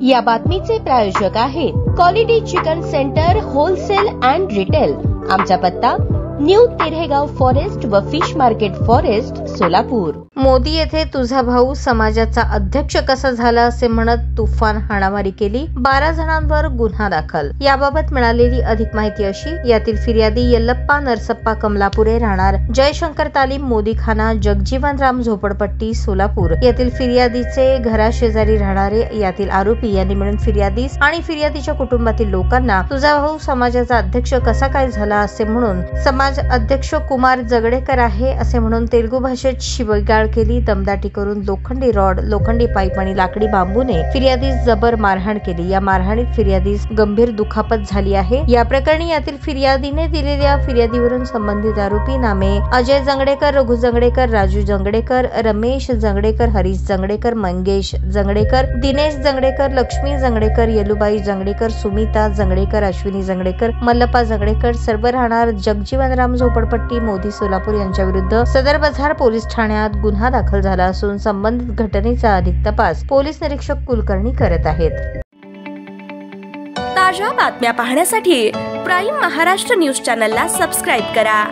या बातमीचे प्रायोजक आहेत quality chicken centre wholesale and retail. आमचा पत्ता न्यू तिरेगाव फॉरेस्ट व fish market forest Solapur. Modi येथे तुझा भाऊ समाजाचा अध्यक्ष कसा झाला असे म्हणत तुफान हाणामारी केली, 12 जणांवर गुन्हा दाखल। याबाबत मिळालेली अधिक माहिती अशी, यातील फिर्यादी यल्लप्पा नरसप्पा कमलापुरे राहणार जयशंकर तालीम मोदीखाना जगजीवनराम झोपडपट्टी सोलापूर यातील फिर्यादीचे घराशेजारी राहणारे यातील आरोपी यांनी मिळून फिर्यादीस आणि फिर्यादीच्या कुटुंबातील लोकांना तुझा भाऊ समाजाचा अध्यक्ष कसा काय झाला असे म्हणून समाज अध्यक्ष कुमार जगडेकर आहे असे म्हणून तेलुगू भाषेत शिवीगाळ केली, दमदाटी करून लोखंडी रॉड, लोखंडी पाईप आणि लाकडी बांबूने फिर्यादीस जबर मारहाण केली। या मारहाणीत फिर्यादीस गंभीर दुखापत झाली आहे। या प्रकरणी यातील फिर्यादीने दिलेल्या फिर्यादीवरून संबंधित आरोपी नामे अजय जंगडेकर, रघु जंगडेकर, राजू जंगडेकर, रमेश जंगडेकर, हरीश जंगडेकर, मंगेश जंगडेकर, दिनेश जंगडेकर, लक्ष्मी जंगडेकर, येलुबाई जंगडेकर, सुमिता जंगडेकर, अश्विनी जंगडेकर, मल्लप्पा जंगडेकर सर्व राहणार जगजीवनराम झोपडपट्टी मोदी सोलापूर यांच्या विरुद्ध सदर बाजार पोलीस ठाण्यात गुन्हा दाखल झाला असून संबंधित घटनेचा अधिक तपास पोलीस निरीक्षक कुलकर्णी करत आहेत। ताज्या बातम्या पाहण्यासाठी प्राईम महाराष्ट्र न्यूज चॅनलला सबस्क्राईब करा।